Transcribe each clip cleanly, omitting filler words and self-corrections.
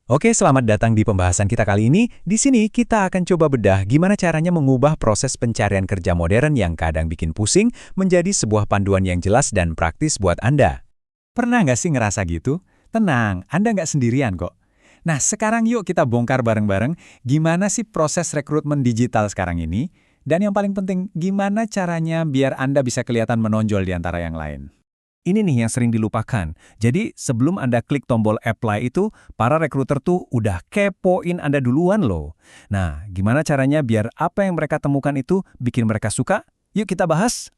Oke, selamat datang di pembahasan kita kali ini. Di sini kita akan coba bedah gimana caranya mengubah proses pencarian kerja modern yang kadang bikin pusing menjadi sebuah panduan yang jelas dan praktis buat Anda. Pernah nggak sih ngerasa gitu? Tenang, Anda nggak sendirian kok. Nah, sekarang yuk kita bongkar bareng-bareng gimana sih proses rekrutmen digital sekarang ini, dan yang paling penting, gimana caranya biar Anda bisa kelihatan menonjol di antara yang lain. Ini nih yang sering dilupakan. Jadi sebelum Anda klik tombol apply itu, para rekruter tuh udah kepoin Anda duluan loh. Nah, gimana caranya biar apa yang mereka temukan itu bikin mereka suka? Yuk kita bahas.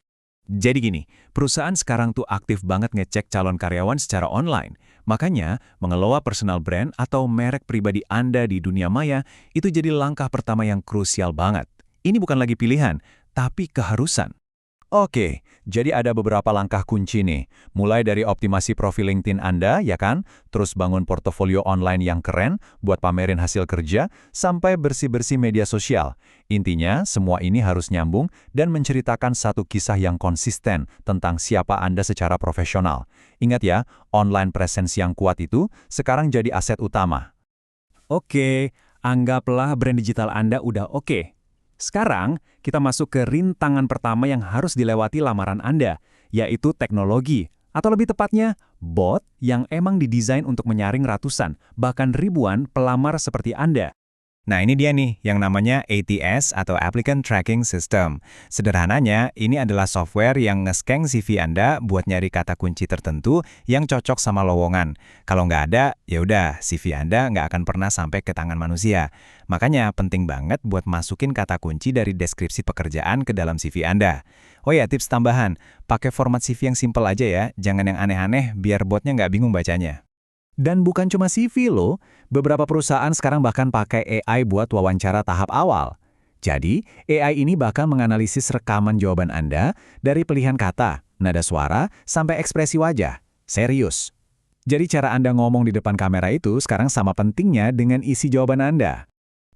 Jadi gini, perusahaan sekarang tuh aktif banget ngecek calon karyawan secara online. Makanya, mengelola personal brand atau merek pribadi Anda di dunia maya itu jadi langkah pertama yang krusial banget. Ini bukan lagi pilihan, tapi keharusan. Oke, jadi ada beberapa langkah kunci nih. Mulai dari optimasi profil LinkedIn Anda, ya kan? Terus bangun portofolio online yang keren buat pamerin hasil kerja, sampai bersih-bersih media sosial. Intinya, semua ini harus nyambung dan menceritakan satu kisah yang konsisten tentang siapa Anda secara profesional. Ingat ya, online presence yang kuat itu sekarang jadi aset utama. Oke, anggaplah brand digital Anda udah oke. Sekarang, kita masuk ke rintangan pertama yang harus dilewati lamaran Anda, yaitu teknologi, atau lebih tepatnya, bot yang emang didesain untuk menyaring ratusan, bahkan ribuan pelamar seperti Anda. Nah, ini dia nih yang namanya ATS atau Applicant Tracking System. Sederhananya, ini adalah software yang nge-scan CV Anda buat nyari kata kunci tertentu yang cocok sama lowongan. Kalau nggak ada, ya udah, CV Anda nggak akan pernah sampai ke tangan manusia. Makanya penting banget buat masukin kata kunci dari deskripsi pekerjaan ke dalam CV Anda. Oh ya, tips tambahan, pakai format CV yang simple aja ya, jangan yang aneh-aneh biar botnya nggak bingung bacanya. Dan bukan cuma CV loh, beberapa perusahaan sekarang bahkan pakai AI buat wawancara tahap awal. Jadi, AI ini bahkan menganalisis rekaman jawaban Anda dari pilihan kata, nada suara, sampai ekspresi wajah. Serius. Jadi cara Anda ngomong di depan kamera itu sekarang sama pentingnya dengan isi jawaban Anda.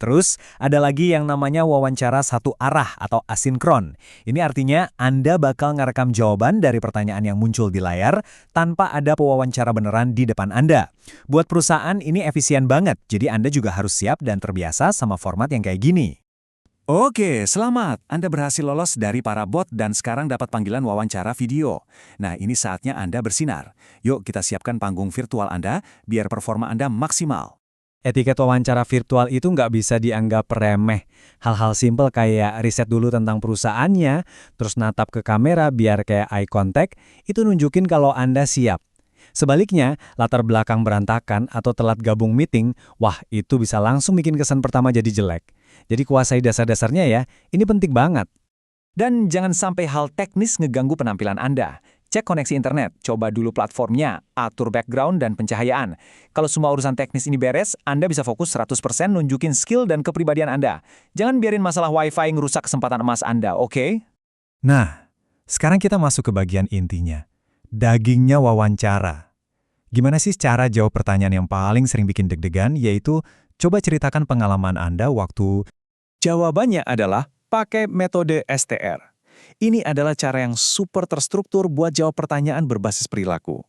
Terus, ada lagi yang namanya wawancara satu arah atau asinkron. Ini artinya Anda bakal ngerekam jawaban dari pertanyaan yang muncul di layar tanpa ada pewawancara beneran di depan Anda. Buat perusahaan ini efisien banget, jadi Anda juga harus siap dan terbiasa sama format yang kayak gini. Oke, selamat. Anda berhasil lolos dari para bot dan sekarang dapat panggilan wawancara video. Nah, ini saatnya Anda bersinar. Yuk kita siapkan panggung virtual Anda biar performa Anda maksimal. Etiket wawancara virtual itu nggak bisa dianggap remeh. Hal-hal simpel kayak riset dulu tentang perusahaannya, terus natap ke kamera biar kayak eye contact, itu nunjukin kalau Anda siap. Sebaliknya, latar belakang berantakan atau telat gabung meeting, wah itu bisa langsung bikin kesan pertama jadi jelek. Jadi kuasai dasar-dasarnya ya, ini penting banget. Dan jangan sampai hal teknis ngeganggu penampilan Anda. Cek koneksi internet, coba dulu platformnya, atur background dan pencahayaan. Kalau semua urusan teknis ini beres, Anda bisa fokus 100% nunjukin skill dan kepribadian Anda. Jangan biarin masalah wifi ngerusak kesempatan emas Anda, oke? Nah, sekarang kita masuk ke bagian intinya. Dagingnya wawancara. Gimana sih cara jawab pertanyaan yang paling sering bikin deg-degan, yaitu coba ceritakan pengalaman Anda waktu... Jawabannya adalah pakai metode STR. Ini adalah cara yang super terstruktur buat jawab pertanyaan berbasis perilaku.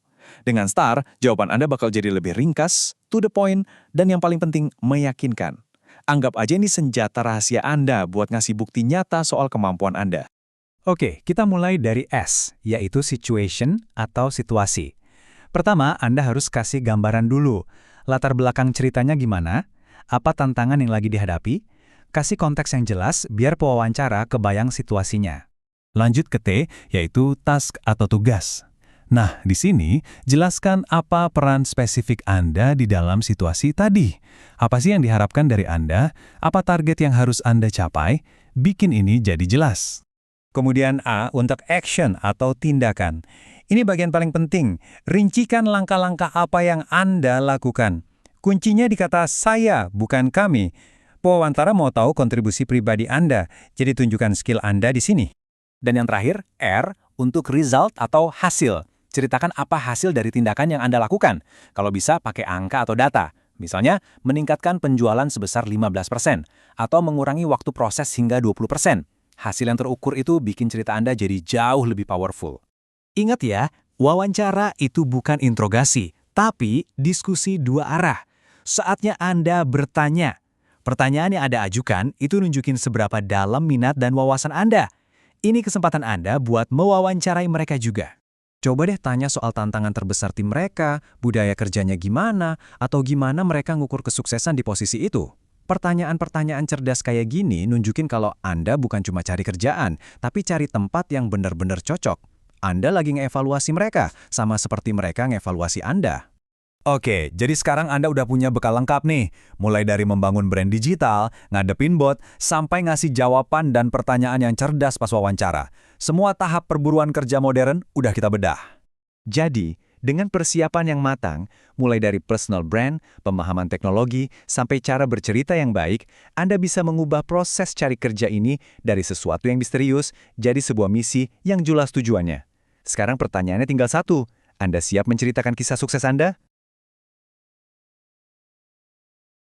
Dengan STAR, jawaban Anda bakal jadi lebih ringkas, to the point, dan yang paling penting, meyakinkan. Anggap aja ini senjata rahasia Anda buat ngasih bukti nyata soal kemampuan Anda. Oke, kita mulai dari S, yaitu situation atau situasi. Pertama, Anda harus kasih gambaran dulu. Latar belakang ceritanya gimana? Apa tantangan yang lagi dihadapi? Kasih konteks yang jelas biar pewawancara kebayang situasinya. Lanjut ke T, yaitu task atau tugas. Nah, di sini jelaskan apa peran spesifik Anda di dalam situasi tadi. Apa sih yang diharapkan dari Anda? Apa target yang harus Anda capai? Bikin ini jadi jelas. Kemudian A untuk action atau tindakan. Ini bagian paling penting. Rincikan langkah-langkah apa yang Anda lakukan. Kuncinya di kata saya, bukan kami. Pewawancara mau tahu kontribusi pribadi Anda, jadi tunjukkan skill Anda di sini. Dan yang terakhir, R untuk result atau hasil. Ceritakan apa hasil dari tindakan yang Anda lakukan. Kalau bisa, pakai angka atau data. Misalnya, meningkatkan penjualan sebesar 15%, atau mengurangi waktu proses hingga 20%. Hasil yang terukur itu bikin cerita Anda jadi jauh lebih powerful. Ingat ya, wawancara itu bukan interogasi, tapi diskusi dua arah. Saatnya Anda bertanya. Pertanyaan yang Anda ajukan itu nunjukin seberapa dalam minat dan wawasan Anda. Ini kesempatan Anda buat mewawancarai mereka juga. Coba deh tanya soal tantangan terbesar tim mereka, budaya kerjanya gimana, atau gimana mereka ngukur kesuksesan di posisi itu. Pertanyaan-pertanyaan cerdas kayak gini nunjukin kalau Anda bukan cuma cari kerjaan, tapi cari tempat yang benar-benar cocok. Anda lagi ngevaluasi mereka, sama seperti mereka ngevaluasi Anda. Oke, jadi sekarang Anda udah punya bekal lengkap nih. Mulai dari membangun brand digital, ngadepin bot, sampai ngasih jawaban dan pertanyaan yang cerdas pas wawancara. Semua tahap perburuan kerja modern udah kita bedah. Jadi, dengan persiapan yang matang, mulai dari personal brand, pemahaman teknologi, sampai cara bercerita yang baik, Anda bisa mengubah proses cari kerja ini dari sesuatu yang misterius jadi sebuah misi yang jelas tujuannya. Sekarang pertanyaannya tinggal satu. Anda siap menceritakan kisah sukses Anda?